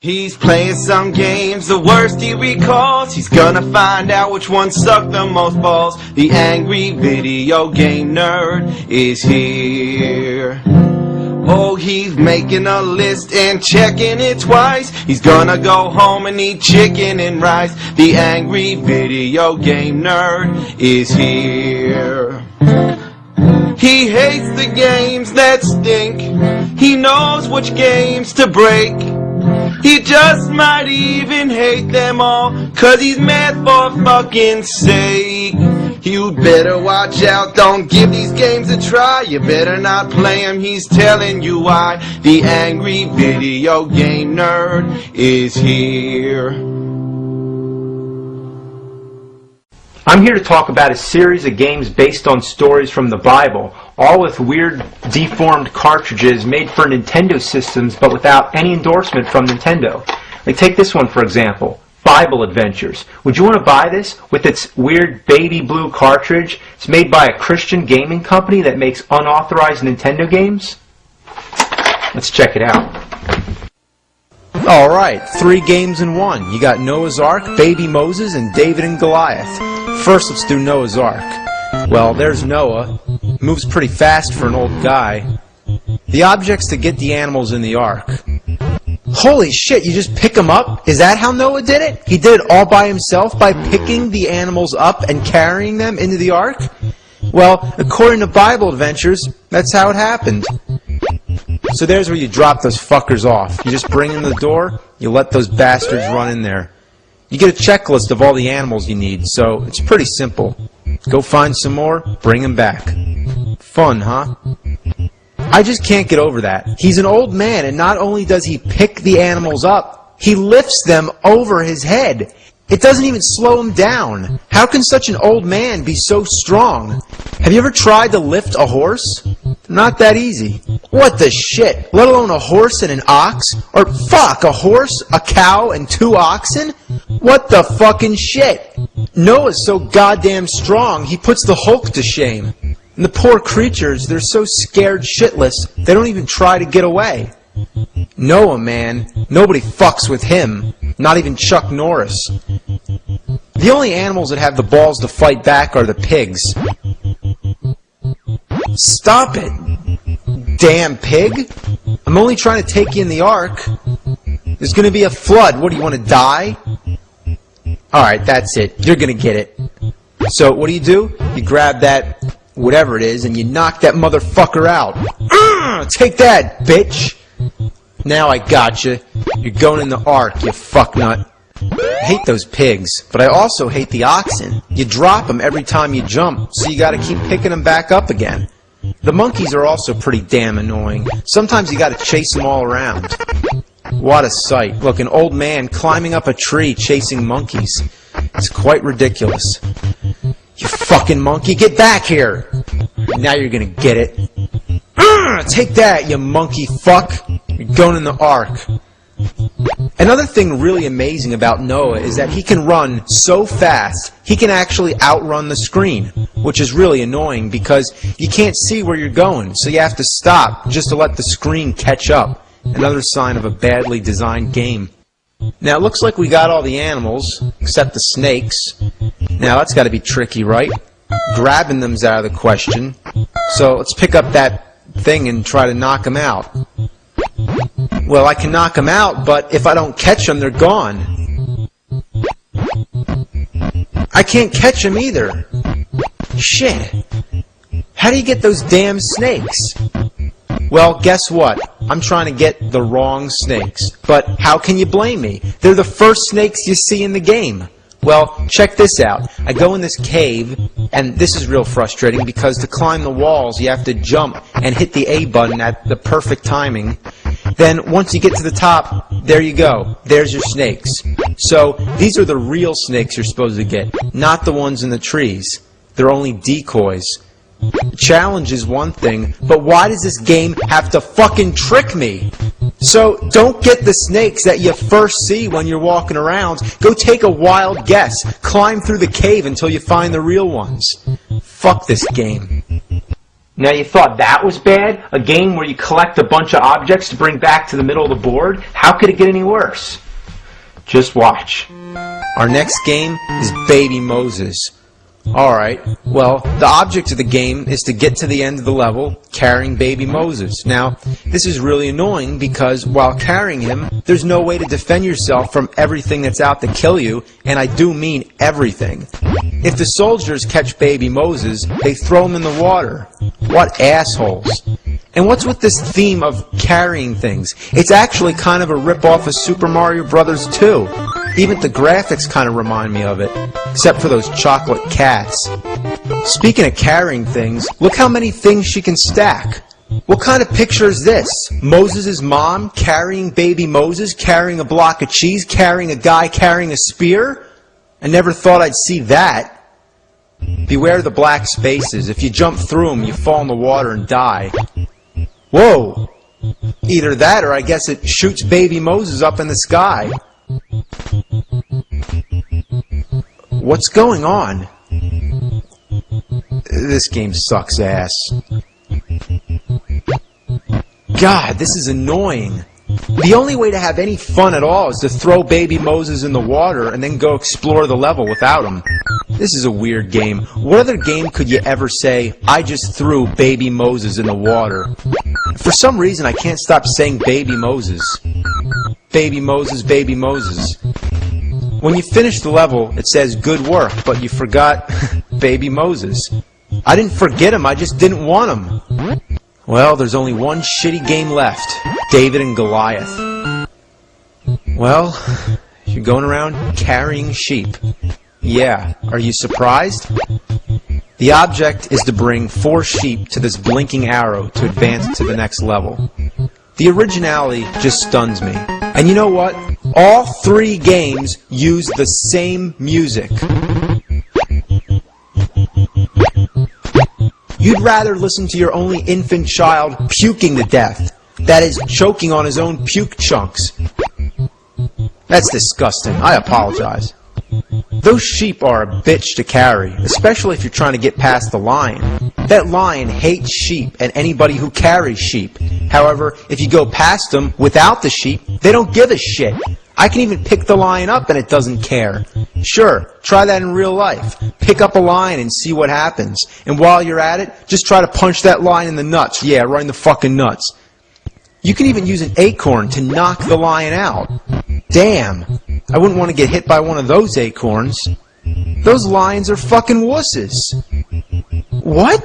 He's playing some games, the worst he recalls. He's gonna find out which one sucked the most balls. The angry video game nerd is here. Oh, he's making a list and checking it twice. He's gonna go home and eat chicken and rice. The angry video game nerd is here. He hates the games that stink. He knows which games to break. He just might even hate them all, 'cause he's mad for fucking sake. You'd better watch out, don't give these games a try. You better not play them, he's telling you why. The angry video game nerd is here. I'm here to talk about a series of games based on stories from the Bible, all with weird, deformed cartridges made for Nintendo systems but without any endorsement from Nintendo. Like, take this one for example, Bible Adventures. Would you want to buy this with its weird baby blue cartridge? It's made by a Christian gaming company that makes unauthorized Nintendo games. Let's check it out. Alright, 3 games in 1. You got Noah's Ark, Baby Moses, and David and Goliath. First, let's do Noah's Ark. Well, there's Noah. Moves pretty fast for an old guy. The objects to get the animals in the ark. Holy shit, you just pick them up? Is that how Noah did it? He did it all by himself by picking the animals up and carrying them into the ark? Well, according to Bible Adventures, that's how it happened. So there's where you drop those fuckers off. You just bring them to the door, you let those bastards run in there. You get a checklist of all the animals you need, so it's pretty simple. Go find some more, bring them back. Fun, huh? I just can't get over that. He's an old man, and not only does he pick the animals up, he lifts them over his head. It doesn't even slow him down. How can such an old man be so strong? Have you ever tried to lift a horse? Not that easy. What the shit? Let alone a horse and an ox? Or fuck, a horse, a cow, and 2 oxen? What the fucking shit? Noah's so goddamn strong, he puts the Hulk to shame. And the poor creatures, they're so scared shitless, they don't even try to get away. Noah, man, nobody fucks with him. Not even Chuck Norris. The only animals that have the balls to fight back are the pigs. Stop it! Damn pig! I'm only trying to take you in the ark. There's gonna be a flood. What, do you want to die? Alright, that's it. You're gonna get it. So, what do? You grab that, whatever it is, and you knock that motherfucker out. Take that, bitch! Now I gotcha. You're going in the ark, you fucknut. I hate those pigs, but I also hate the oxen. You drop them every time you jump, so you gotta keep picking them back up again. The monkeys are also pretty damn annoying. Sometimes you gotta chase them all around. What a sight. Look, an old man climbing up a tree chasing monkeys. It's quite ridiculous. You fucking monkey, get back here! Now you're gonna get it. Take that, you monkey fuck! You're going in the ark. Another thing really amazing about Noah is that he can run so fast, he can actually outrun the screen, which is really annoying because you can't see where you're going, so you have to stop just to let the screen catch up. Another sign of a badly designed game. Now it looks like we got all the animals, except the snakes. Now that's got to be tricky, right? Grabbing them's out of the question. So let's pick up that thing and try to knock them out. Well, I can knock them out, but if I don't catch them, they're gone. I can't catch them either. Shit. How do you get those damn snakes? Well, guess what? I'm trying to get the wrong snakes. But how can you blame me? They're the first snakes you see in the game. Well, check this out. I go in this cave, and this is real frustrating because to climb the walls, you have to jump and hit the A button at the perfect timing. Then, once you get to the top, there you go. There's your snakes. So, these are the real snakes you're supposed to get, not the ones in the trees. They're only decoys. Challenge is one thing, but why does this game have to fucking trick me? So, don't get the snakes that you first see when you're walking around. Go take a wild guess. Climb through the cave until you find the real ones. Fuck this game. Now you thought that was bad? A game where you collect a bunch of objects to bring back to the middle of the board? How could it get any worse? Just watch. Our next game is Baby Moses. Alright, well, the object of the game is to get to the end of the level carrying Baby Moses. Now, this is really annoying because while carrying him, there's no way to defend yourself from everything that's out to kill you, and I do mean everything. If the soldiers catch Baby Moses, they throw him in the water. What assholes. And what's with this theme of carrying things? It's actually kind of a rip-off of Super Mario Bros. 2. Even the graphics kind of remind me of it, except for those chocolate cats. Speaking of carrying things, look how many things she can stack. What kind of picture is this? Moses' mom carrying baby Moses, carrying a block of cheese, carrying a guy carrying a spear? I never thought I'd see that. Beware the black spaces. If you jump through them, you fall in the water and die. Whoa! Either that or I guess it shoots baby Moses up in the sky. What's going on? This game sucks ass. God, this is annoying. The only way to have any fun at all is to throw baby Moses in the water and then go explore the level without him. This is a weird game. What other game could you ever say, I just threw baby Moses in the water? For some reason I can't stop saying baby Moses. Baby Moses, baby Moses. When you finish the level, it says good work, but you forgot baby Moses. I didn't forget him, I just didn't want him. Well, there's only one shitty game left, David and Goliath. Well, you're going around carrying sheep. Yeah, are you surprised? The object is to bring 4 sheep to this blinking arrow to advance to the next level. The originality just stuns me. And you know what? All 3 games use the same music. You'd rather listen to your only infant child puking to death. That is, choking on his own puke chunks. That's disgusting. I apologize. Those sheep are a bitch to carry, especially if you're trying to get past the lion. That lion hates sheep and anybody who carries sheep. However, if you go past them without the sheep, they don't give a shit. I can even pick the lion up and it doesn't care. Sure, try that in real life. Pick up a lion and see what happens. And while you're at it, just try to punch that lion in the nuts. Yeah, right in the fucking nuts. You can even use an acorn to knock the lion out. Damn, I wouldn't want to get hit by one of those acorns. Those lions are fucking wusses. What?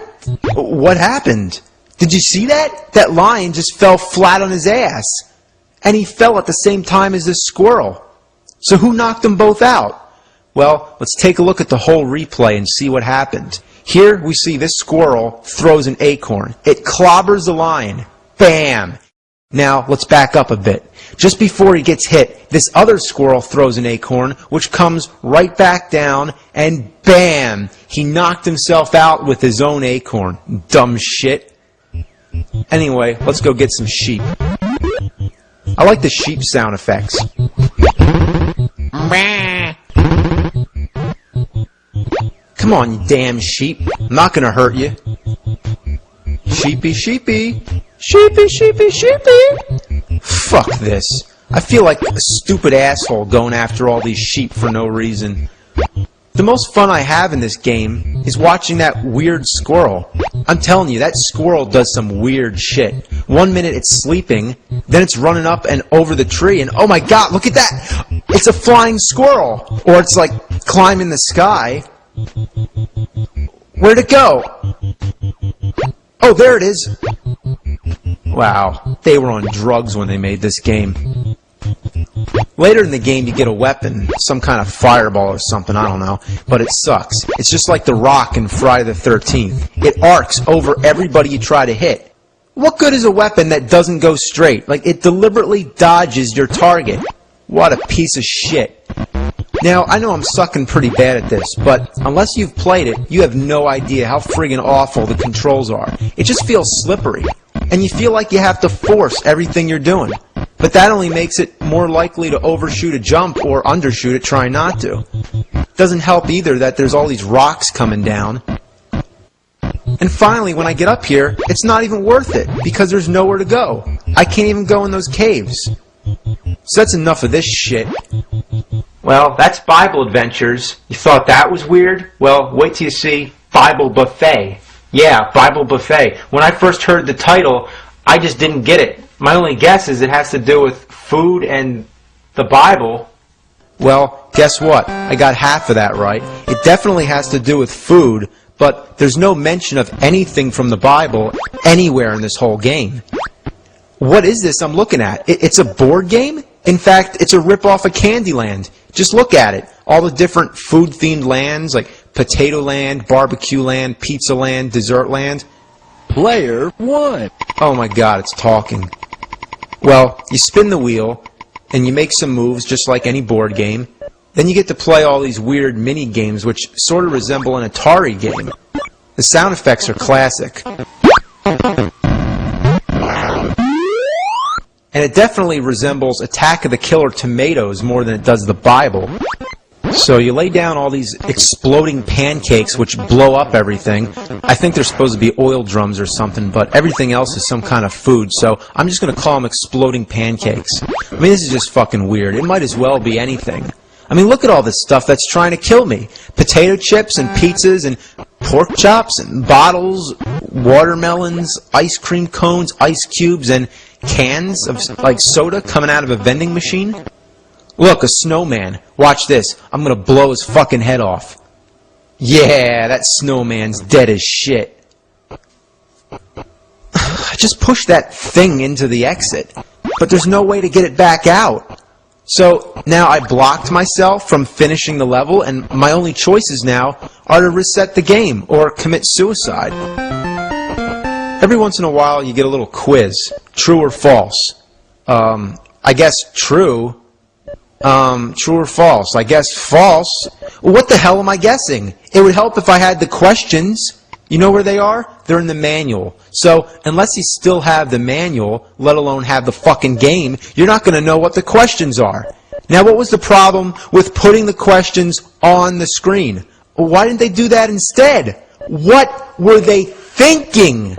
What happened? Did you see that? That lion just fell flat on his ass. And he fell at the same time as this squirrel. So who knocked them both out? Well, let's take a look at the whole replay and see what happened. Here we see this squirrel throws an acorn. It clobbers the lion. Bam! Now, let's back up a bit. Just before he gets hit, this other squirrel throws an acorn, which comes right back down, and bam! He knocked himself out with his own acorn. Dumb shit. Anyway, let's go get some sheep. I like the sheep sound effects. Come on, you damn sheep. I'm not gonna hurt you. Sheepy, sheepy. Sheepy, sheepy, sheepy. Fuck this. I feel like a stupid asshole going after all these sheep for no reason. The most fun I have in this game is watching that weird squirrel. I'm telling you, that squirrel does some weird shit. 1 minute it's sleeping, then it's running up and over the tree, and oh my god, look at that! It's a flying squirrel! Or it's like climbing the sky. Where'd it go? Oh, there it is! Wow, they were on drugs when they made this game. Later in the game you get a weapon, some kind of fireball or something, I don't know, but it sucks. It's just like the rock in Friday the 13th. It arcs over everybody you try to hit. What good is a weapon that doesn't go straight? Like, it deliberately dodges your target. What a piece of shit. Now, I know I'm sucking pretty bad at this, but unless you've played it, you have no idea how friggin' awful the controls are. It just feels slippery, and you feel like you have to force everything you're doing. But that only makes it more likely to overshoot a jump or undershoot it trying not to. Doesn't help either that there's all these rocks coming down. And finally, when I get up here, it's not even worth it, because there's nowhere to go. I can't even go in those caves. So that's enough of this shit. Well, that's Bible Adventures. You thought that was weird? Well, wait till you see Bible Buffet. Yeah, Bible Buffet. When I first heard the title, I just didn't get it. My only guess is it has to do with food and the Bible. Well, guess what? I got half of that right. It definitely has to do with food, but there's no mention of anything from the Bible anywhere in this whole game. What is this I'm looking at? It's a board game? In fact, it's a rip-off of Candyland. Just look at it. All the different food-themed lands, like Potato Land, Barbecue Land, Pizza Land, Dessert Land. Player 1. Oh my god, it's talking. Well, you spin the wheel, and you make some moves just like any board game. Then you get to play all these weird mini-games which sort of resemble an Atari game. The sound effects are classic. And it definitely resembles Attack of the Killer Tomatoes more than it does the Bible. So you lay down all these exploding pancakes which blow up everything. I think they're supposed to be oil drums or something, but everything else is some kind of food, so I'm just going to call them exploding pancakes. I mean, this is just fucking weird. It might as well be anything. I mean, look at all this stuff that's trying to kill me. Potato chips and pizzas and pork chops and bottles, watermelons, ice cream cones, ice cubes, and cans of, like, soda coming out of a vending machine. Look, a snowman. Watch this. I'm gonna blow his fucking head off. Yeah, that snowman's dead as shit. I just pushed that thing into the exit, but there's no way to get it back out. So now I blocked myself from finishing the level, and my only choices now are to reset the game or commit suicide. Every once in a while you get a little quiz. True or false? I guess true. True or false? I guess false. What the hell am I guessing? It would help if I had the questions. You know where they are? They're in the manual. So, unless you still have the manual, let alone have the fucking game, you're not going to know what the questions are. Now, what was the problem with putting the questions on the screen? Why didn't they do that instead? What were they thinking?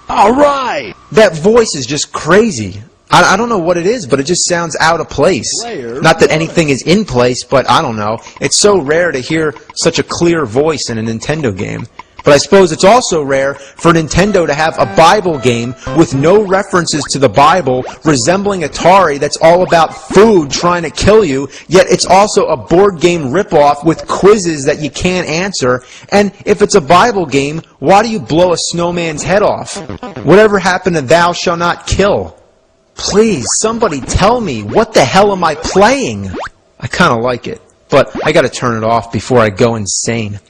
All right. That voice is just crazy. I don't know what it is, but it just sounds out of place. Not that anything is in place, but I don't know. It's so rare to hear such a clear voice in a Nintendo game. But I suppose it's also rare for Nintendo to have a Bible game with no references to the Bible, resembling Atari that's all about food trying to kill you, yet it's also a board game ripoff with quizzes that you can't answer. And if it's a Bible game, why do you blow a snowman's head off? Whatever happened to Thou Shall Not Kill? Please, somebody tell me, what the hell am I playing? I kind of like it, but I gotta turn it off before I go insane.